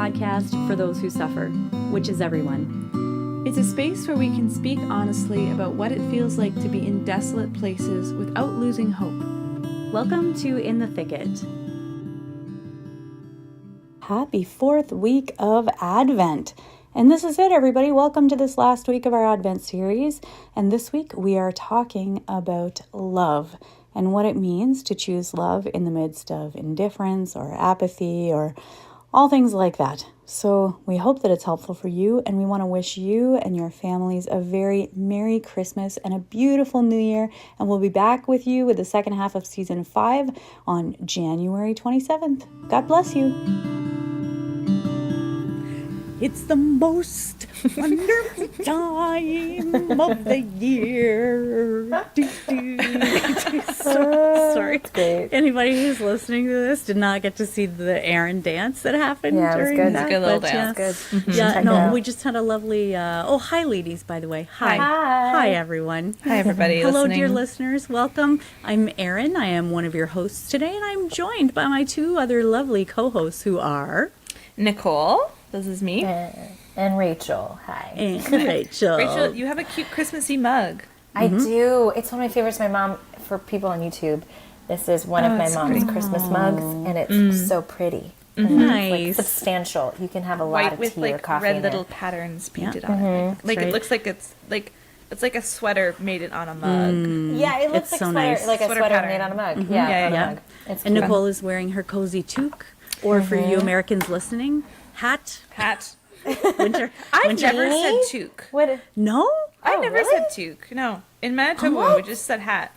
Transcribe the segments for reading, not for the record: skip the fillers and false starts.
podcast for those who suffer, which is everyone. It's a space where we can speak honestly about what it feels like to be in desolate places without losing hope. Welcome to In the Thicket. Happy fourth week of Advent. And this is it, everybody. Welcome to this last week of our Advent series. And this week we are talking about love and what it means to choose love in the midst of indifference or apathy or all things like that. So we hope that it's helpful for you, and we want to wish you and your families a very Merry Christmas and a beautiful New Year. And we'll be back with you with the second half of Season 5 on January 27th. God bless you. It's the most wonderful time of the year. Sorry. Anybody who's listening to this did not get to see the Aaron dance that happened during that. It was a good little dance. Yeah, Good. Mm-hmm. Yeah, no, we just had a lovely, hi ladies, by the way. Hi. Hi, everyone. Hi, everybody. Hello, listening. dear listeners. Welcome. I'm Erin. I am one of your hosts today, and I'm joined by my two other lovely co-hosts who are... Nicole. This is me. And Rachel. Hi. And Rachel. Rachel, you have a cute Christmassy mug. I do. It's one of my favorites. My mom, for people on YouTube, this is one of my mom's Christmas mugs, and it's so pretty. And Nice. It's like substantial. You can have a lot White of with tea or like coffee red in little it. patterns painted Yeah. on it. Like right. it looks like it's like a sweater made it on a mug. Yeah, it looks It's like so sweater, nice. like a Sweater sweater pattern. made on a mug. Yeah, on yeah. a mug. It's And cute. Nicole is wearing her cozy toque, or for you Americans listening, hat. Winter. I've winter. never said toque. What? No? I never really? said toque. No. In Manitoba, we just said hat.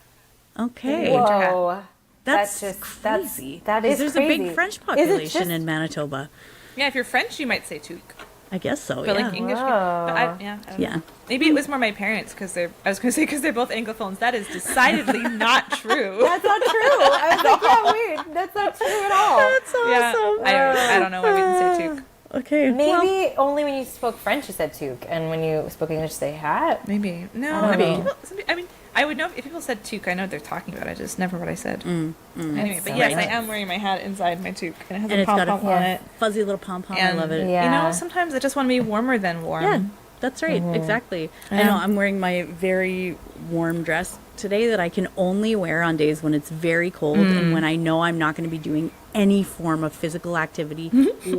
Okay. Whoa. That's That's crazy. that is There's crazy. a big French Is it population just- in Manitoba. Yeah, if you're French, you might say toque. I guess so, But yeah. like English, but I don't Yeah. know. Maybe it was more my parents because I was going to say because they're both Anglophones. That is decidedly not true. That's not true. I was like, yeah, wait, that's not true at all. That's awesome. Yeah, I don't know why we didn't say toque. Okay. Maybe only when you spoke French you said toque, and when you spoke English you say hat. Maybe. No, I don't know. I mean, I would know if people said toque. I know what they're talking about. I just never what I said. Anyway, but so yes, I nice. am wearing my hat inside my toque, and it has And a it's got pom-pom a on it. fuzzy little pom-pom. I And, love it. Yeah. You know, sometimes I just want to be warmer than warm. Yeah, that's right. Exactly. I know I'm wearing my very warm dress today that I can only wear on days when it's very cold and when I know I'm not going to be doing any form of physical activity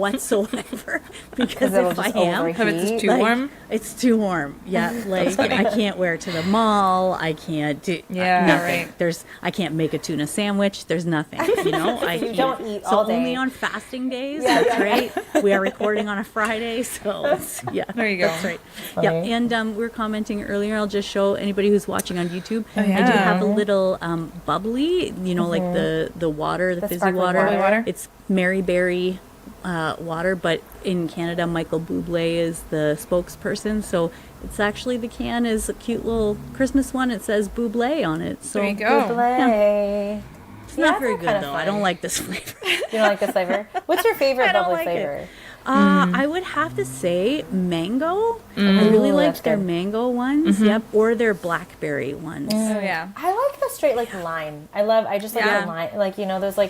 whatsoever because it'll if I just am, overheat. If it's just too like, warm. it's too warm. Yeah, like I can't wear it to the mall. I can't do Yeah, nothing. right. I can't make a tuna sandwich. There's nothing. You know, I You can't. don't eat so all day. only on fasting days. That's right. We are recording on a Friday, so it's, yeah. There you go. That's right. Yeah, and we were commenting earlier. I'll just show anybody who's watching on YouTube. I do yeah. have a little bubbly. You know, like the water, the fizzy sparkling water. water. Water? It's Mary Berry water, but in Canada, Michael Bublé is the spokesperson. So it's actually, the can is a cute little Christmas one. It says Bublé on it. So There you go. Bublé. it's not Yeah, very that's good kinda though. I fun. don't like this flavor. You don't like this flavor? What's your favorite I don't bubbly like it. flavor? I would have to say mango. I really Ooh, like that's their good. mango ones. Yep, or their blackberry ones. Oh yeah. I like the straight like lime. I just like Yeah. the lime. Like, you know, those are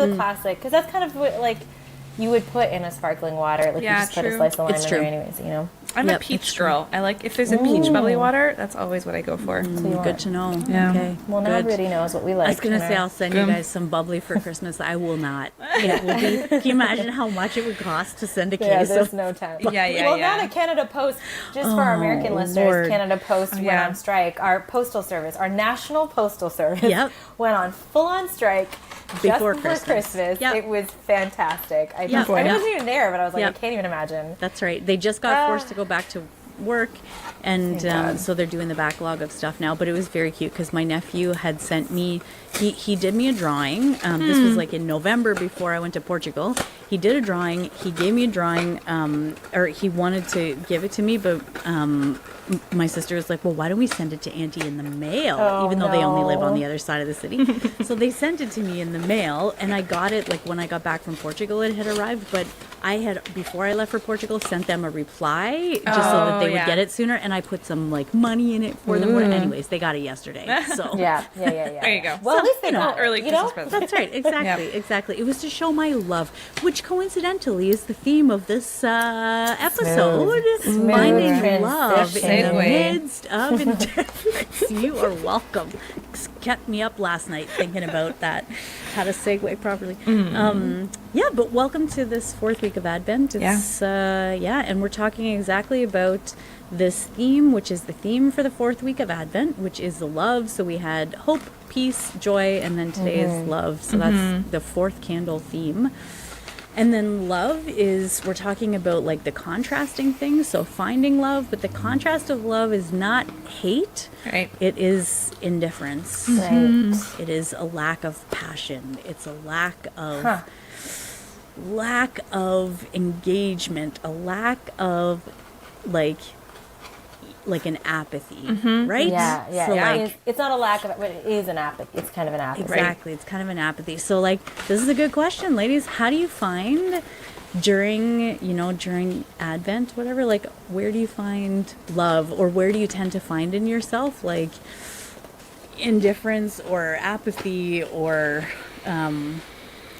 the classic, because that's kind of what like you would put in a sparkling water. Like Yeah, you just put a true. slice of lime It's in true. there anyways, you know. I'm Yep, a it's peach true. girl. I like if there's a peach bubbly water. That's always what I go for. So you want. Good to know. Yeah. Okay. Well, now good. everybody knows what we like. I was gonna say I'll send you Good. guys some bubbly for Christmas. I will not. It will be. Can you imagine how much it would cost to send a Yeah, case there's of? no time. Yeah, yeah, Well, yeah. now that Canada Post, just for our American listeners, Lord. Canada Post went yeah. on strike. Our postal service, our national postal service, Yep. went on full on strike just Before before Christmas. Christmas. Yep. It was fantastic. I Yep. wasn't Yeah. even there, but I was like, Yep. I can't even imagine. That's right. They just got forced to go back to work, and so they're doing the backlog of stuff now. But it was very cute because my nephew had sent me. He did me a drawing. This was like in November before I went to Portugal. He did a drawing. He gave me a drawing, or he wanted to give it to me, but my sister was like, well, why don't we send it to Auntie in the mail, even though they only live on the other side of the city. So they sent it to me in the mail, and I got it like when I got back from Portugal. It had arrived, but I had, before I left for Portugal, sent them a reply just so that they would get it sooner, and I put some like money in it for them. Anyways, they got it yesterday. So Yeah. There you go. Well, at least they Little got early it, you know? Christmas present. that's right. Exactly. It was to show my love, which coincidentally is the theme of this episode. Smooth Finding love in the Segue. midst of indifference. You are welcome. Kept me up last night thinking about that, how to segue properly. Yeah, but welcome to this 4th week of Advent. It's, and we're talking exactly about this theme, which is the theme for the 4th week of Advent, which is the love. So we had hope, peace, joy, and then today is love. So that's the 4th candle theme. And then love is, we're talking about like the contrasting things, so finding love, but the contrast of love is not hate. Right. It is indifference. Right. It is a lack of passion. It's a lack of engagement, a lack of like an apathy, right? Yeah. So Like, it's not a lack of it, but it is an apathy. It's kind of an apathy. exactly, it's kind of an apathy. So like, this is a good question, ladies. How do you find during Advent, whatever, like, where do you find love, or where do you tend to find in yourself like indifference or apathy, or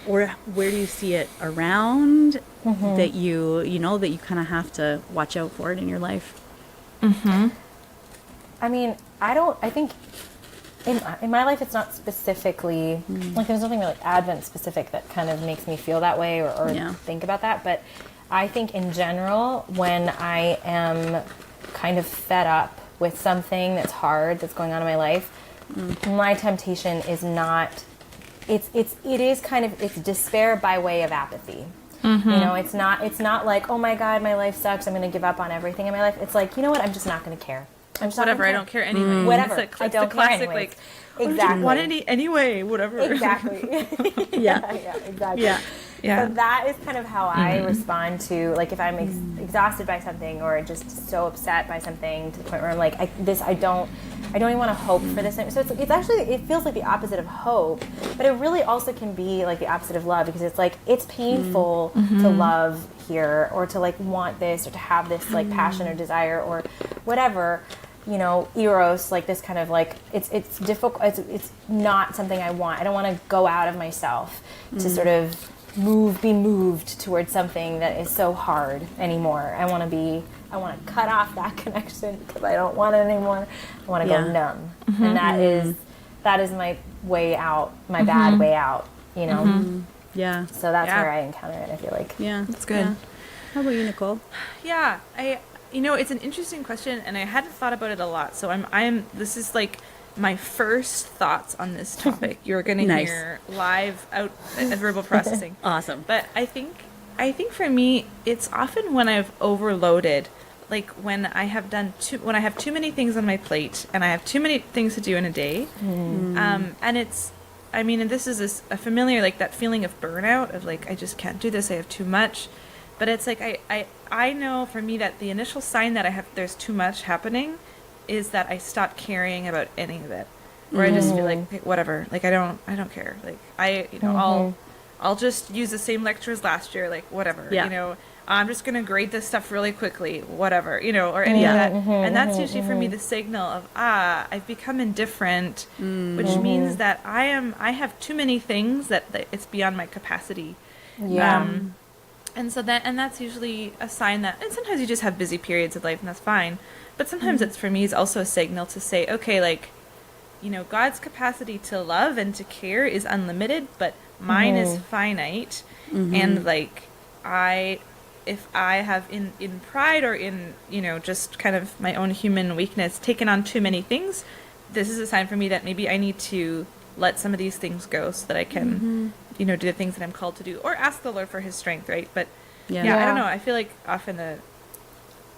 where do you see it around that you kind of have to watch out for it in your life? I mean, I think in my life it's not specifically, like there's nothing really Advent specific that kind of makes me feel that way or think about that. But I think in general, when I am kind of fed up with something that's hard, that's going on in my life, my temptation is not, it is kind of, it's despair by way of apathy. You know, it's not like, oh my God, my life sucks, I'm going to give up on everything in my life. It's like, you know what, I'm just not going to care. I'm just not Whatever, gonna I don't care anyway. Whatever, It's I don't the care classic, anyways. like, Exactly. want it anyway, whatever. Exactly. Yeah. Exactly. Yeah. So that is kind of how I respond to, like, if I'm exhausted by something or just so upset by something to the point where I'm like, I don't even want to hope for this. So it's actually, it feels like the opposite of hope, but it really also can be like the opposite of love, because it's like, it's painful to love here, or to like want this, or to have this like passion or desire or whatever. You know, eros, like this kind of like, it's difficult, it's not something I want. I don't want to go out of myself to sort of be moved towards something that is so hard anymore. I want to cut off that connection because I don't want it anymore. I want to go numb. And that is my way out, my bad way out, you know? Yeah. So that's where I encounter it, I feel like. Yeah. That's good. Yeah. How about you, Nicole? Yeah, it's an interesting question, and I hadn't thought about it a lot. So this is like my first thoughts on this topic. You're going to Nice. hear live out as verbal processing. Awesome. But I think for me, it's often when I've overloaded, like when I have when I have too many things on my plate and I have too many things to do in a day. And this is a familiar, like that feeling of burnout of like, I just can't do this. I have too much. But it's like, I know for me that the initial sign that there's too much happening is that I stop caring about any of it. Or I just feel like, whatever, like I don't care. Like I'll just use the same lecture as last year, like whatever, I'm just going to grade this stuff really quickly, whatever, or any of that. And that's usually for me the signal of, I've become indifferent, which means that I have too many things that it's beyond my capacity. Yeah. And so that's usually a sign that, and sometimes you just have busy periods of life and that's fine. But sometimes it's, for me, is also a signal to say, okay, like, God's capacity to love and to care is unlimited, but mine is finite. And like, if I have in pride or in, just kind of my own human weakness, taken on too many things, this is a sign for me that maybe I need to let some of these things go so that I can, do the things that I'm called to do, or ask the Lord for his strength, right? But yeah, I don't know. I feel like often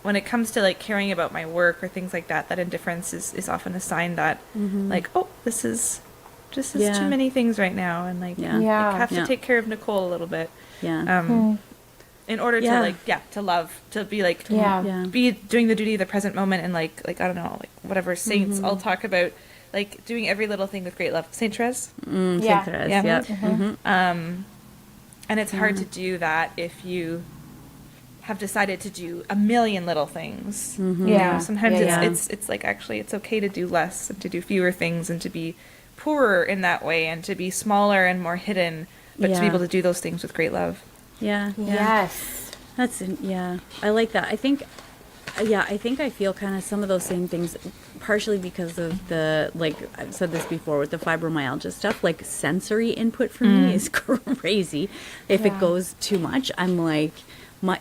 when it comes to like caring about my work or things like that, that indifference is often a sign that like, oh, this is too many things right now. And like, I have to take care of Nicole a little bit. Yeah. In order to to love, to be like, be doing the duty of the present moment. And like, I don't know, like whatever saints I'll talk about, like doing every little thing with great love. Saint Therese? Saint Therese, yeah. And it's hard to do that if you have decided to do a million little things. You know, sometimes it's like, actually it's okay to do less and to do fewer things and to be poorer in that way and to be smaller and more hidden, but to be able to do those things with great love. Yes. That's, I like that. I think I feel kind of some of those same things, partially because of the, like I've said this before with the fibromyalgia stuff, like sensory input for me is crazy. If it goes too much, I'm like, my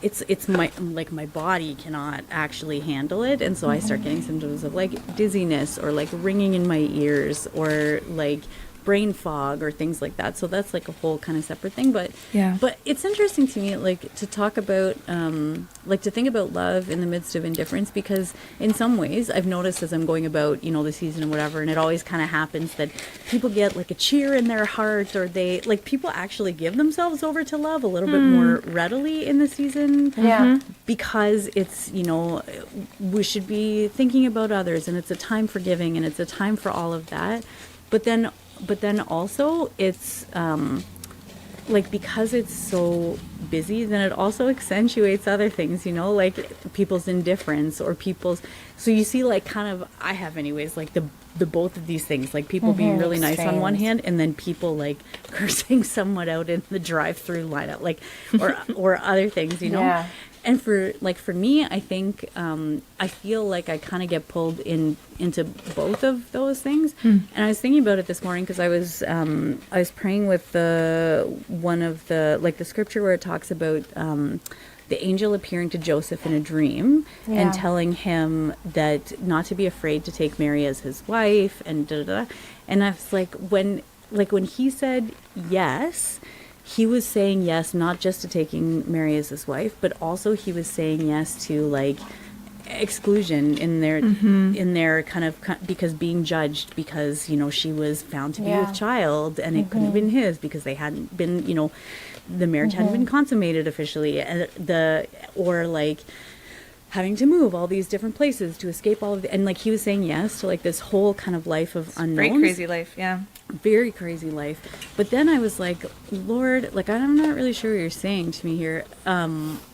body cannot actually handle it. And so I start getting symptoms of like dizziness or like ringing in my ears or like brain fog or things like that. So that's like a whole kind of separate thing. But but it's interesting to me, like, to talk about like to think about love in the midst of indifference, because in some ways I've noticed as I'm going about, you know, the season and whatever, and it always kind of happens that people get like a cheer in their heart, or they like, people actually give themselves over to love a little bit more readily in the season, because it's, you know, we should be thinking about others, and it's a time for giving, and it's a time for all of that. But then also it's like, because it's so busy, then it also accentuates other things, you know, like people's indifference or people's, so you see like kind of, I have anyways, like the both of these things, like people being really nice on one hand, and then people like cursing someone out in the drive-through lineup, like, or other things, you know. And for me, I think I feel like I kind of get pulled into both of those things. And I was thinking about it this morning because I was praying with one of the scripture where it talks about the angel appearing to Joseph in a dream and telling him that not to be afraid to take Mary as his wife, and And I was like, when he said yes, he was saying yes, not just to taking Mary as his wife, but also he was saying yes to like exclusion in their kind of, because being judged because, you know, she was found to be with child, and it couldn't have been his because they hadn't been, you know, the marriage hadn't been consummated officially, and or like having to move all these different places to escape all of and like he was saying yes to like this whole kind of life of unknowns. Very crazy life, very crazy life. But then I was like, Lord, like, I'm not really sure what you're saying to me here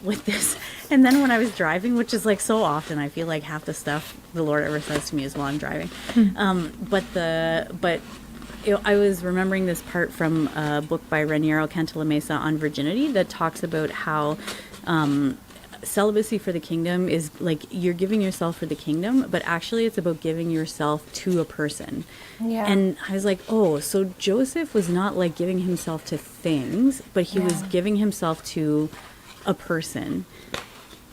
with this. And then when I was driving, which is like so often, I feel like half the stuff the Lord ever says to me is while I'm driving. But I was remembering this part from a book by Raniero Cantalamessa on virginity that talks about how celibacy for the kingdom is like, you're giving yourself for the kingdom, but actually it's about giving yourself to a person. And I was like, oh, so Joseph was not like giving himself to things, but he was giving himself to a person.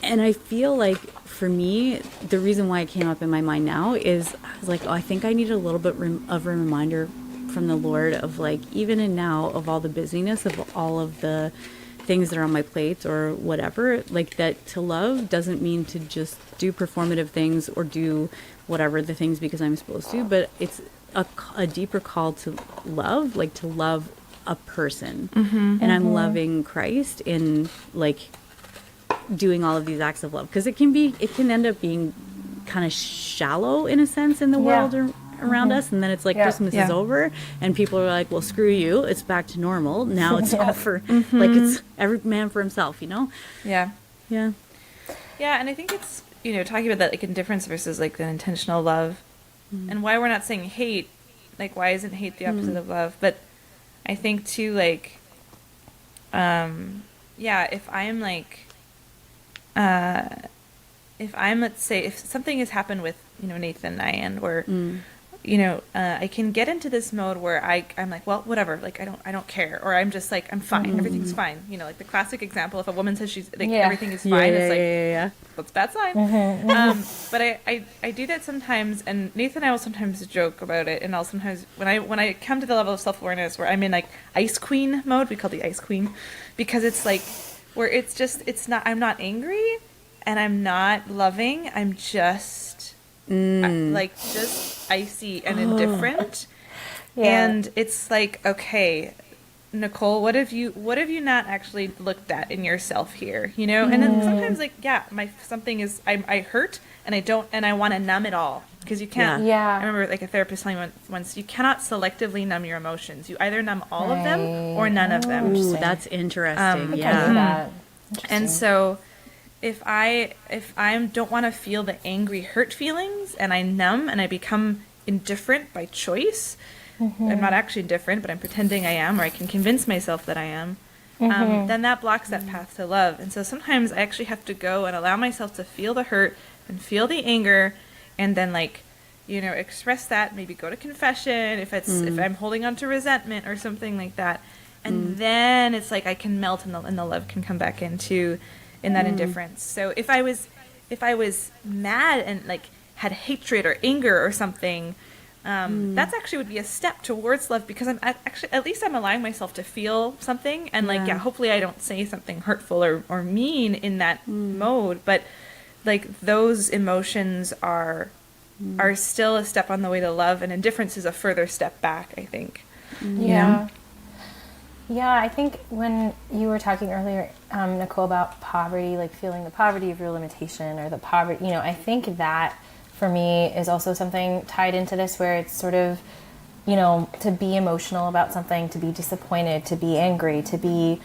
And I feel like for me, the reason why it came up in my mind now is I was like, oh, I think I need a little bit of a reminder from the Lord of like, even in now, of all the busyness of all of the things that are on my plate or whatever, like, that to love doesn't mean to just do performative things or do whatever the things because I'm supposed to, but it's a deeper call to love, like to love a person. And I'm loving Christ in like doing all of these acts of love, because it can end up being kind of shallow in a sense in the world around us, and then it's like Christmas is over and people are like, well, screw you, it's back to normal now. It's all for like, it's every man for himself, you know. And I think it's, you know, talking about that like indifference versus like the intentional love, and why we're not saying hate, like why isn't hate the opposite of love? But I think too, like if I'm like if I'm, let's say, if something has happened with, you know, Nathan and I, and or you know, I can get into this mode where I'm like, well, whatever, like I don't care, or I'm just like, I'm fine, everything's fine, you know, like the classic example, if a woman says she's like everything is fine, it's like that's a bad sign. But I do that sometimes, and Nathan and I will sometimes joke about it, and I'll sometimes when I come to the level of self-awareness where I'm in like ice queen mode, we call the ice queen, because it's like where it's not, I'm not angry and I'm not loving, I'm just like just icy and indifferent. And it's like, okay, Nicole, what have you not actually looked at in yourself here, you know? And then sometimes like, something is, I hurt and I want to numb it all, because you can't. Yeah. I remember like a therapist telling me once, you cannot selectively numb your emotions. You either numb all of them or none of them. Ooh, that's interesting. I knew Yeah. that. And so if I don't want to feel the angry hurt feelings, and I numb and I become indifferent by choice, I'm not actually indifferent, but I'm pretending I am, or I can convince myself that I am, then that blocks that path to love. And so sometimes I actually have to go and allow myself to feel the hurt and feel the anger, and then like, express that, maybe go to confession if I'm holding on to resentment or something like that. And then it's like I can melt, and the love can come back in that indifference. So if I was mad and like had hatred or anger or something, that's actually would be a step towards love, because I'm actually, at least I'm allowing myself to feel something, and like, hopefully I don't say something hurtful or mean in that mode, but like those emotions are still a step on the way to love, and indifference is a further step back, I think. Yeah. Yeah, I think when you were talking earlier, Nicole, about poverty, like feeling the poverty of your limitation, or the poverty, I think that for me is also something tied into this, where it's sort of, to be emotional about something, to be disappointed, to be angry, to be,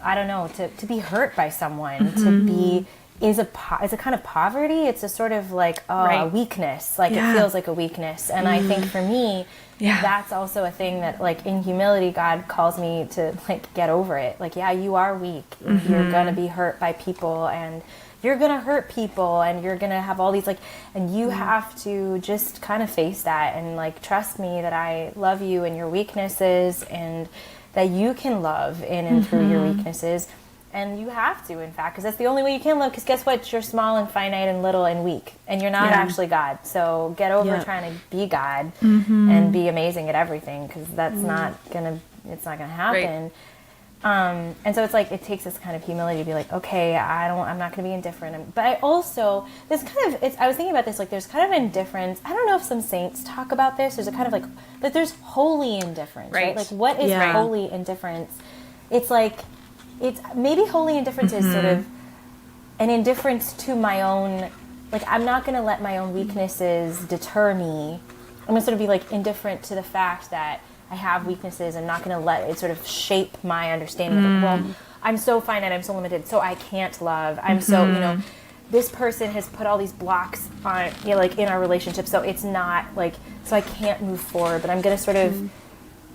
I don't know, to be hurt by someone, to be, is a kind of poverty. It's a sort of like a weakness, like it feels like a weakness. And I think for me, that's also a thing that, like, in humility, God calls me to like get over it. Like, you are weak. You're gonna be hurt by people, and you're gonna hurt people, and you're gonna have all these and you have to just kind of face that, and like trust me that I love you and your weaknesses, and that you can love in and through your weaknesses. And you have to, in fact, because that's the only way you can love. Because guess what? You're small and finite and little and weak, and you're not actually God. So get over trying to be God and be amazing at everything, because that's it's not gonna happen. Right. And so it's like, it takes this kind of humility to be like, okay, I'm not gonna be indifferent. But I also, I was thinking about this, like, there's kind of indifference. I don't know if some saints talk about this. There's a kind of like there's holy indifference, right? Like, what is holy indifference? It's like, it's maybe holy indifference is sort of an indifference to my own, like, I'm not going to let my own weaknesses deter me. I'm going to sort of be like indifferent to the fact that I have weaknesses. I'm not going to let it sort of shape my understanding of it. Well, I'm so finite, I'm so limited, so I can't love. I'm so, this person has put all these blocks on, like, in our relationship, so it's not like, so I can't move forward. But I'm going to sort of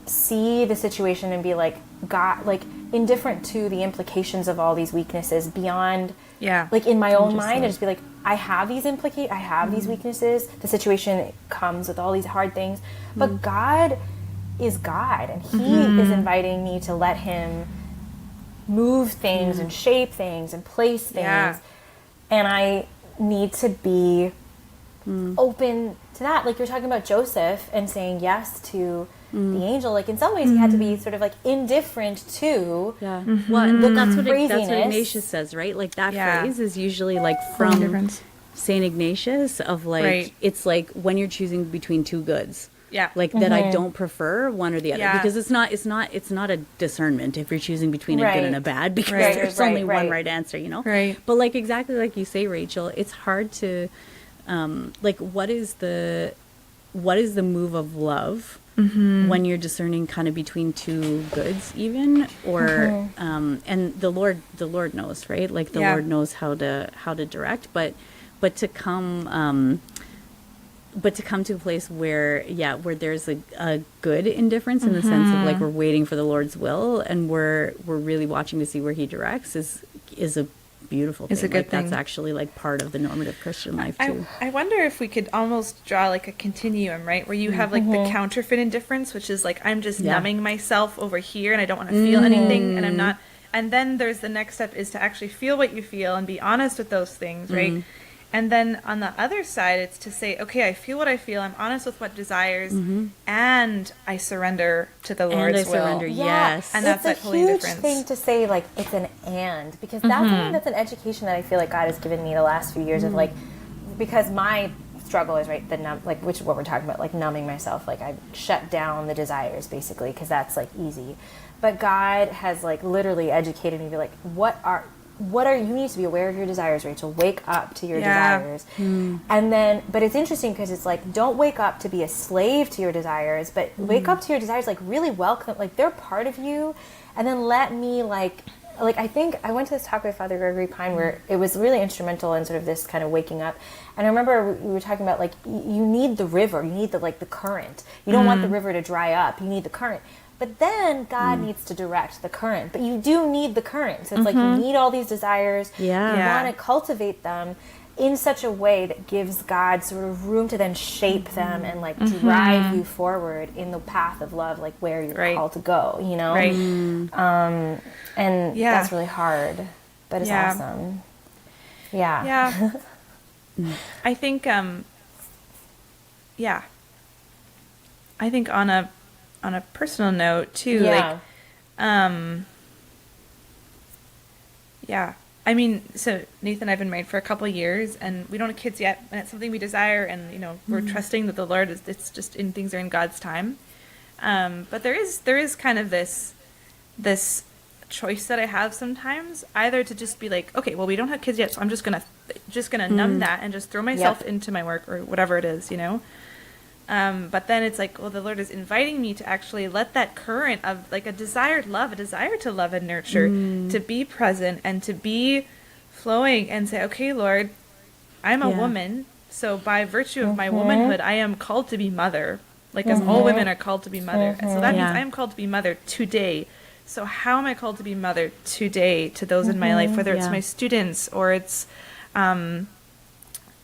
see the situation and be like, God, like, indifferent to the implications of all these weaknesses beyond, like, in my own mind, and just be like, I have these these weaknesses. The situation comes with all these hard things, but God is God, and He is inviting me to let Him move things and shape things and place things, and I need to be open to that. Like, you're talking about Joseph and saying yes to the angel. Like, in some ways, he had to be sort of like indifferent to Well, and that's what craziness. Ignatius says, right? Like, that phrase is usually like from Saint Ignatius, of like, it's like when you're choosing between two goods. Like, that I don't prefer one or the other, because it's not a discernment if you're choosing between a good and a bad, because there's only one right answer, But like, exactly like you say, Rachel, it's hard to like, what is the move of love when you're discerning kind of between two goods, even, or and the Lord knows, right? Like, the Lord knows how to direct, but to come to a place where there's a good indifference, in the sense of like, we're waiting for the Lord's will, and we're really watching to see where He directs, is a beautiful thing. It's a good thing. That's actually like part of the normative Christian life too. I wonder if we could almost draw like a continuum, right? Where you have like the counterfeit indifference, which is like, I'm just numbing myself over here, and I don't want to feel anything, and I'm not. And then there's the next step, is to actually feel what you feel and be honest with those things, right? And then on the other side, it's to say, okay, I feel what I feel, I'm honest with what desires, and I surrender to the Lord's will. Yes. And that's that holy huge difference. thing to say, like, it's an and, because that's something that's an education that I feel like God has given me the last few years of, like, because my struggle is, right, which is what we're talking about, like, numbing myself, like, I shut down the desires, basically, because that's, like, easy. But God has, like, literally educated me to be like, what are you need to be aware of your desires, Rachel. Wake up to your Yeah. desires. And then, but it's interesting because it's like, don't wake up to be a slave to your desires, but wake up to your desires, like really welcome, like they're part of you. And then let me like I think I went to this talk with Father Gregory Pine where it was really instrumental in sort of this kind of waking up. And I remember we were talking about like, you need the river, you need the current. You don't want the river to dry up, you need the current. But then God needs to direct the current. But you do need the current. So it's like you need all these desires. Yeah. You Yeah. want to cultivate them in such a way that gives God sort of room to then shape them and like drive you forward in the path of love, like where you're Right. called to go, you know? Right. And Yeah. that's really hard, but it's Yeah. awesome. Yeah. Yeah. I think, yeah. I think on a personal note too, Yeah. yeah. I mean, so Nathan and I have been married for a couple of years and we don't have kids yet, and it's something we desire, and we're trusting that the Lord is, it's just in things are in God's time. But there is kind of this choice that I have sometimes, either to just be like, okay, well, we don't have kids yet, so I'm just gonna numb that and just throw myself into my work or whatever it is, but then it's like, well, the Lord is inviting me to actually let that current of like a desire to love and nurture, to be present and to be flowing, and say, okay, Lord, I'm a woman, so by virtue of my womanhood, I am called to be mother, like as all women are called to be mother. And so that means I am called to be mother today. So how am I called to be mother today to those in my life, whether it's my students or it's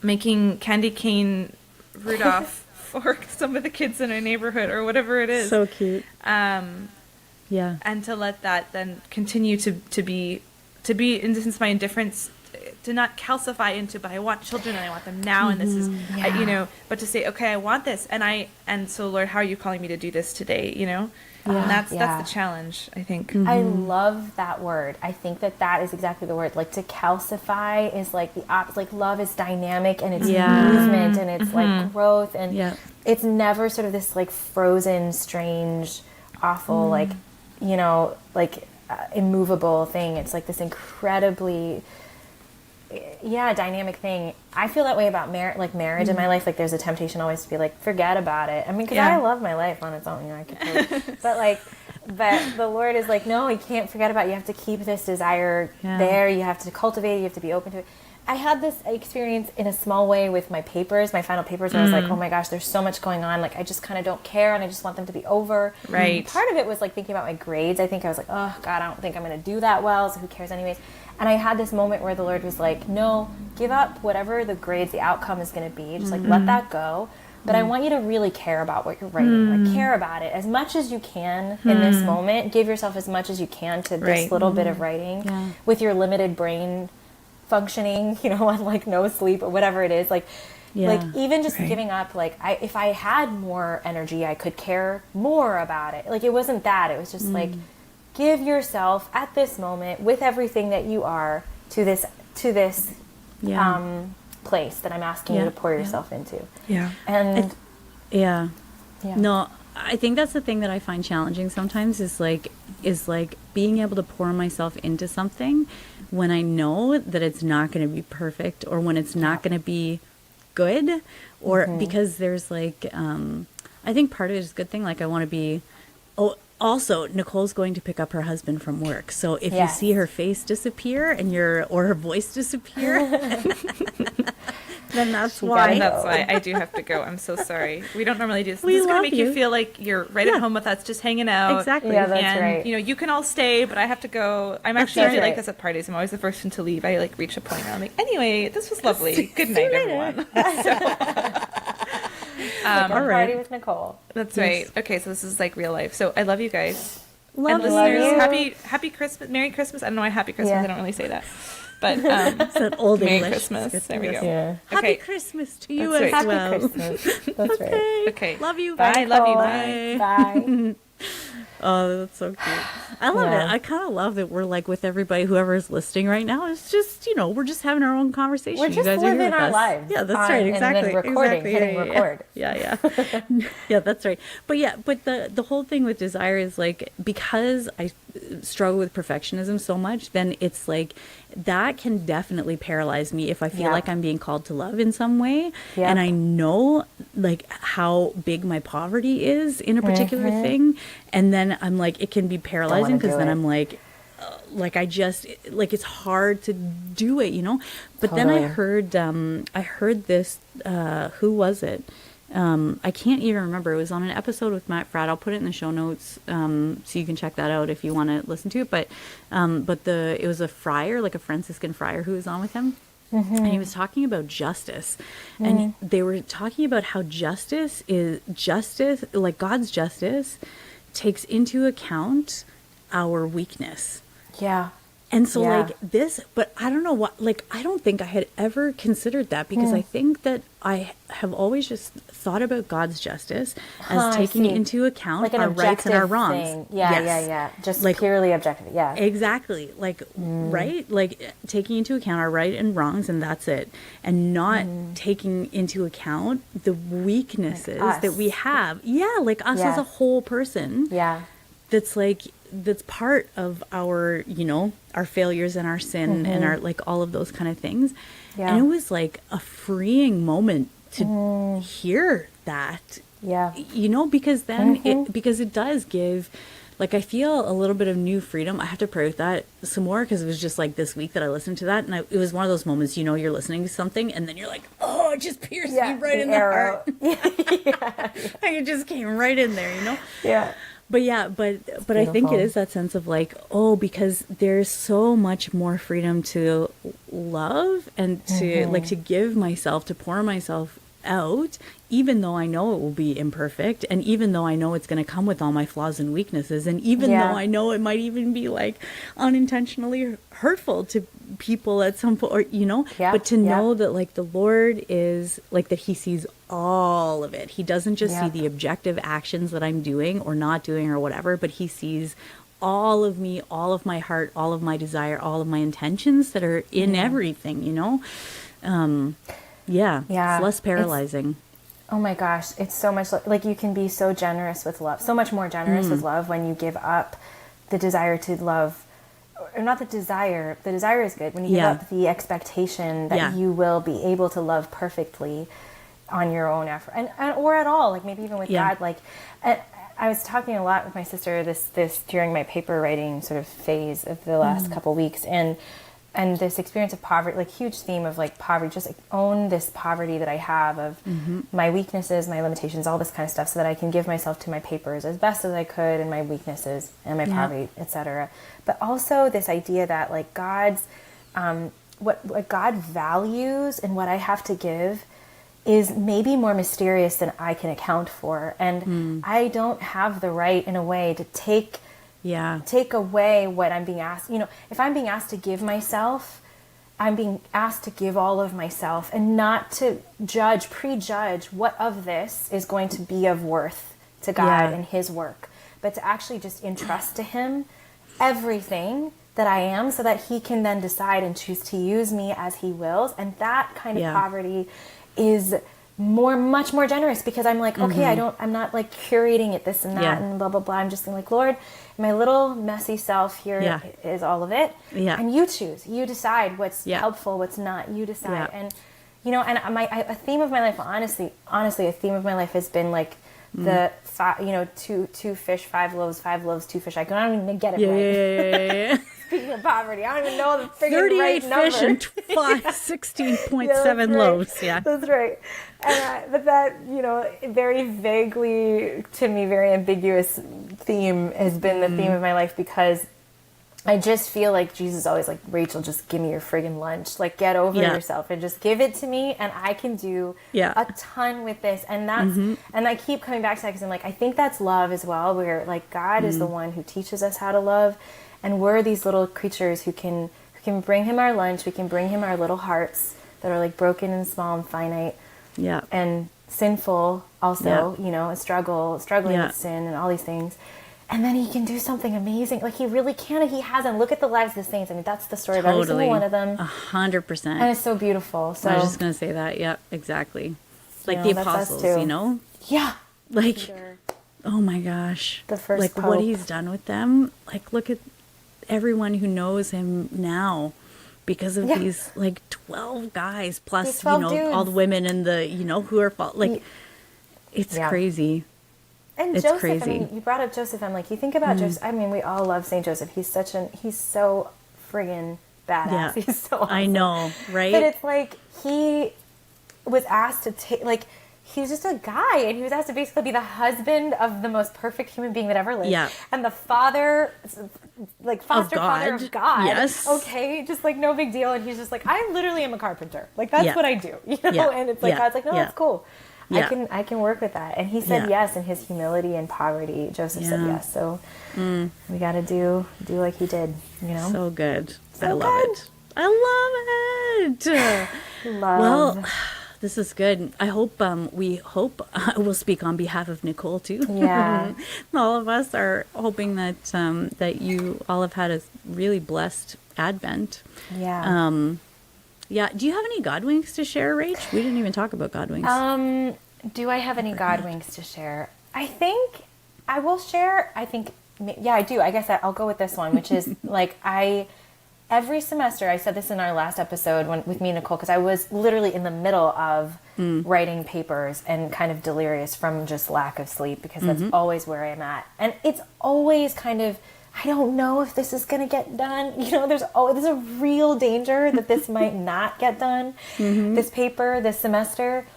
making candy cane Rudolph for some of the kids in our neighborhood or whatever it is. So cute. Yeah. And to let that then continue to be in since my indifference, to not calcify into, but I want children and I want them now, and this is but to say, okay, I want this, and so Lord, how are you calling me to do this today? And that's the challenge, I think. I love that word. I think that is exactly the word. Like, to calcify is like the opposite. Like, love is dynamic and it's movement and it's like growth, and it's never sort of this like frozen, strange, awful, like immovable thing. It's like this incredibly dynamic thing. I feel that way about marriage in my life. Like, there's a temptation always to be like, forget about it. I mean, because I love my life on its own, I could totally, but the Lord is like, no, you can't forget about it. You have to keep this desire there. You have to cultivate it. You have to be open to it. I had this experience in a small way with my final papers, where I was like, oh my gosh, there's so much going on. Like, I just kind of don't care, and I just want them to be over. Right. And part of it was like thinking about my grades. I think I was like, oh God, I don't think I'm going to do that well, so who cares anyways? And I had this moment where the Lord was like, no, give up whatever the grades, the outcome is going to be. Just like, let that go. But I want you to really care about what you're writing. Like, care about it as much as you can in this moment. Give yourself as much as you can to this little bit of writing with your limited brain functioning, on like no sleep or whatever it is. Like even just giving up, like if I had more energy, I could care more about it. Like, it wasn't that. It was just like, give yourself at this moment, with everything that you are, to this place that I'm asking you to pour yourself into. Yeah. And No, I think that's the thing that I find challenging sometimes is like being able to pour myself into something when I know that it's not going to be perfect, or when it's not going to be good, or because there's like I think part of it is a good thing. Like, I want to be. Oh, also, Nicole's going to pick up her husband from work. So if you see her face disappear or her voice disappear, then that's why. That's why I do have to go. I'm so sorry. We don't normally do this. We This is going love to make you you. feel like you're right at home with us, just hanging out. Exactly. Yeah, that's and, right. you can all stay, but I have to go. I'm actually That's usually like right. this at parties. I'm always the first one to leave. I like reach a point where I'm like, anyway, this was lovely. Good night, everyone. all right. party with Nicole. That's right. Okay, so this is like real life. So I love you guys. Love and you. listeners, happy Christmas, Merry Christmas. I don't know why Happy Christmas. Yeah. I don't really say that, but It's that old Merry English. Christmas. It's There we go. Yeah. Happy Okay. Christmas to you That's as right. well. Happy Christmas. That's right. Okay. Love you. Bye. Love you. Bye. Bye. Oh, that's so cute. I love Yeah. it. I kind of love that we're like with everybody, whoever's listening right now. It's just, we're just having our own conversation. We're You just guys are here living with our us. lives. Yeah, that's on- right. and Exactly. then recording, exactly. hitting record. Yeah. Yeah, that's right. But the whole thing with desire is like, because struggle with perfectionism so much, then it's like that can definitely paralyze me if I feel like I'm being called to love in some way. And I know like how big my poverty is in a particular thing. And then I'm like, it can be paralyzing because then I'm like I just like it's hard to do it, you know. But then I heard this who was it? I can't even remember. It was on an episode with Matt Fradd. I'll put it in the show notes so you can check that out if you want to listen to it. But it was a friar, like a Franciscan friar, who was on with him. And he was talking about justice. And they were talking about how justice, like God's justice, takes into account our weakness. Yeah. And so like this, but I don't know what, like, I don't think I had ever considered that because I think that I have always just thought about God's justice as taking into account like our rights and our wrongs. Thing. Yeah. Just like, purely objective. Yeah. Exactly. Like, right? Like taking into account our right and wrongs and that's it. And not taking into account the weaknesses like that we have. Yeah. Like us as a whole person. Yeah. That's part of our, you know, our failures and our sin and our, like, all of those kind of things. Yeah. And it was like a freeing moment to hear that. Yeah. You know, because then because it does give, like, I feel a little bit of new freedom. I have to pray with that some more because it was just like this week that I listened to that. And it was one of those moments, you know, you're listening to something and then you're like, oh, it just pierced me right in the heart. Like it just came right in there, you know? Yeah. But I think it is that sense of like, oh, because there's so much more freedom to love and to like to give myself, to pour myself out, even though I know it will be imperfect and even though I know it's going to come with all my flaws and weaknesses and even though I know it might even be like unintentionally hurtful to people at some point, or you know, but to know that like the Lord is like that he sees all of it. He doesn't just see the objective actions that I'm doing or not doing or whatever, but he sees all of me, all of my heart, all of my desire, all of my intentions that are in everything, you know? It's less paralyzing. Oh my gosh, it's so much like you can be so generous with love, so much more generous with love when you give up the desire to love, or not the desire is good, when you give up the expectation that you will be able to love perfectly on your own effort and or at all, like maybe even with God. Like I was talking a lot with my sister this during my paper writing sort of phase of the last couple weeks, and this experience of poverty, like huge theme of like poverty, just like own this poverty that I have of my weaknesses, my limitations, all this kind of stuff, so that I can give myself to my papers as best as I could and my weaknesses and my poverty, etc. But also this idea that like God's what God values and what I have to give is maybe more mysterious than I can account for, and I don't have the right in a way to take away what I'm being asked. You know, if I'm being asked to give myself, I'm being asked to give all of myself and not to prejudge what of this is going to be of worth to God and his work, but to actually just entrust to him everything that I am so that he can then decide and choose to use me as he wills. And that kind of poverty is much more generous because I'm like, okay, I'm not like curating it, this and that and blah, blah, blah. I'm just like, Lord, my little messy self here is all of it. Yeah. And you choose, you decide what's helpful, what's not, you decide. Yeah. And, you know, and a theme of my life, honestly, a theme of my life has been like the, two fish, 5 loaves, 2 fish. I don't even get it right. Yeah. Speaking of poverty, I don't even know the friggin' right number. 38 fish and 16.7 loaves. Yeah, that's right. And but that, you know, very vaguely to me, very ambiguous theme has been the theme of my life because I just feel like Jesus is always like, Rachel, just give me your friggin' lunch. Like, get over yourself and just give it to me, and I can do a ton with this. And that's and I keep coming back to that because I'm like, I think that's love as well, where like God is the one who teaches us how to love. And we're these little creatures who can bring him our lunch. We can bring him our little hearts that are like broken and small and finite, and sinful also. You know, struggling with sin and all these things. And then he can do something amazing. Like he really can. And he has. And look at the lives of the saints. I mean, that's the story of every single one of them. 100%. And it's so beautiful. So I was just gonna say that. Yep, exactly. Like the apostles, you know. Yeah. Like. Oh my gosh. The first like Pope. What he's done with them. Like look at everyone who knows him now because of these like 12 guys plus, These 12 all the dudes. women and the, who are like, it's crazy. And It's Joseph, crazy. I mean, you brought up Joseph. I'm like, you think about Joseph. I mean, we all love Saint Joseph. He's so friggin' badass. Yeah. He's so awesome. I know, right? But it's like he was asked to take, like, he's just a guy, and he was asked to basically be the husband of the most perfect human being that ever lived. Yeah. And the father, like, foster father God. of God. Yes. Okay, just like no big deal. And he's just like, I literally am a carpenter. Like, that's Yeah. what I do. Yeah. And it's like, Yeah. God's like, no, Yeah. that's cool. Yeah. I can work with that. And he said Yeah. yes in his humility and poverty. Joseph said Yeah. yes. So we got to do like he did, So good. I So love good. it. I love it. Love. Well, this is good. I hope, we hope, we'll speak on behalf of Nicole too. Yeah. All of us are hoping that, that you all have had a really blessed Advent. Yeah. Yeah. Do you have any God winks to share, Rach? We didn't even talk about God winks. Do I have any God winks to share? I think I will share. I think, yeah, I do. I guess I'll go with this one, which is like every semester, I said this in our last episode with me and Nicole, because I was literally in the middle of writing papers and kind of delirious from just lack of sleep, because that's always where I'm at. And it's always kind of, I don't know if this is going to get done. There's a real danger that this might not get done, this paper, this semester.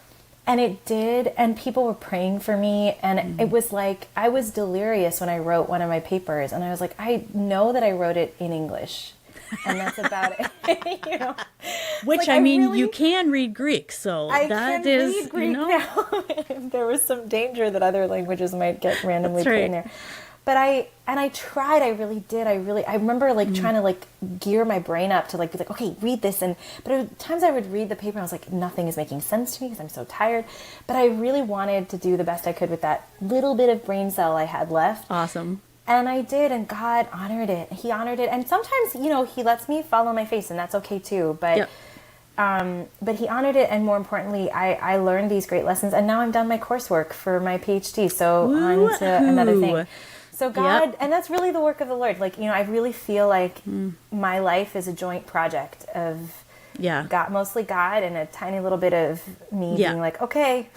And it did, and people were praying for me, and it was like, I was delirious when I wrote one of my papers, and I was like, I know that I wrote it in English, and that's about it. Which, like, I mean, really- you can read Greek, so I that can is, read Greek now. There was some danger that other languages might get randomly That's put in right. there. But I tried, I really did. I remember like trying to like gear my brain up to like be like, okay, read this. But at times I would read the paper and I was like, nothing is making sense to me because I'm so tired. But I really wanted to do the best I could with that little bit of brain cell I had left. Awesome. And I did, and God honored it. He honored it. And sometimes, he lets me fall on my face, and that's okay too. But but he honored it, and more importantly, I learned these great lessons, and now I'm done my coursework for my PhD. So on to another thing. So God, and that's really the work of the Lord. Like, I really feel like my life is a joint project of God, mostly God, and a tiny little bit of me being like, okay.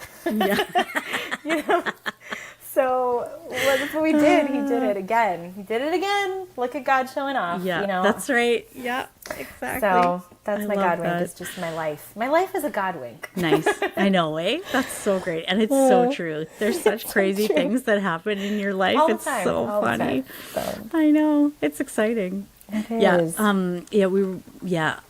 So that's what we did. He did it again. He did it again. Look at God showing off. Yeah, that's right. Yeah, exactly. So that's my God that. wink. It's just my life. My life is a God wink. Nice. I know, eh? That's so great. And it's so true. There's such crazy things that happen in your life. All the It's time, so all the funny. time. So I know. It's exciting. it is.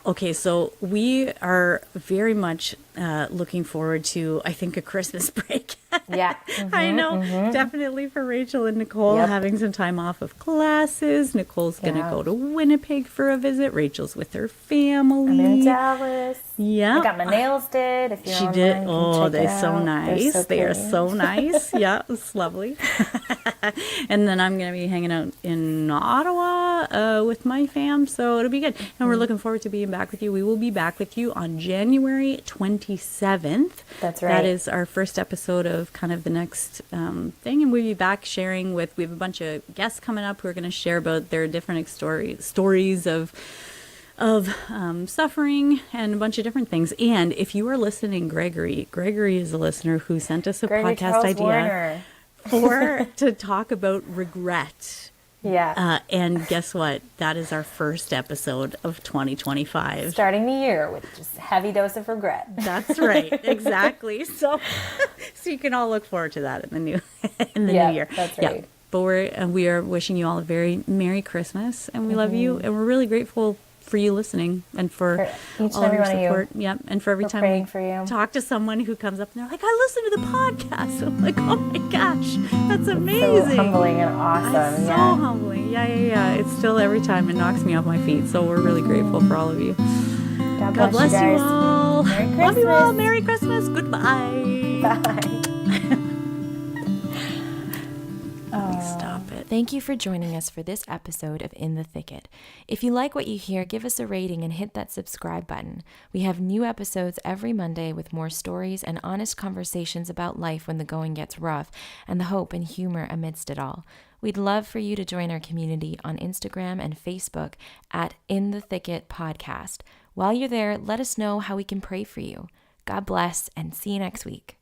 Okay, so we are very much looking forward to, I think, a Christmas break. Yeah. I know. Definitely for Rachel and Nicole Yep. having some time off of classes. Nicole's going to Yeah. go to Winnipeg for a visit. Rachel's with her family. I'm in Dallas. Yeah. I got my nails did. If you're She online, did. you can Oh, check they're it so out. nice. They are pretty. so nice. Yeah, it's lovely. And then I'm going to be hanging out in Ottawa with my fam, so it'll be good. And we're looking forward to being back with you. We will be back with you on January 27th. That's right. That is our first episode of kind of the next thing, and we'll be back sharing with. We have a bunch of guests coming up who are going to share about their different stories of suffering and a bunch of different things. And if you are listening, Gregory is a listener who sent us a Gregory podcast Charles idea Warner. to talk about regret. Yeah. And guess what? That is our first episode of 2025. Starting the year with just a heavy dose of regret. That's right. Exactly. So you can all look forward to that in the new new year. That's right. Yeah. But we are wishing you all a very Merry Christmas, and we love you, and we're really grateful for you listening and for each and all every your one of you. support. Yep. And for every We're time praying we for you. talk to someone who comes up and they're like, I listened to the podcast. I'm like, oh my gosh, that's So amazing. humbling and awesome. It's so Yeah. humbling. Yeah. It's still every time it knocks me off my feet. So we're really grateful for all of you. God bless you you guys. all. Merry Love you all. Christmas. Merry Christmas. Goodbye. Bye. Stop it. Thank you for joining us for this episode of In the Thicket. If you like what you hear, give us a rating and hit that subscribe button. We have new episodes every Monday with more stories and honest conversations about life when the going gets rough, and the hope and humor amidst it all. We'd love for you to join our community on Instagram and Facebook at In the Thicket Podcast. While you're there, let us know how we can pray for you. God bless and see you next week.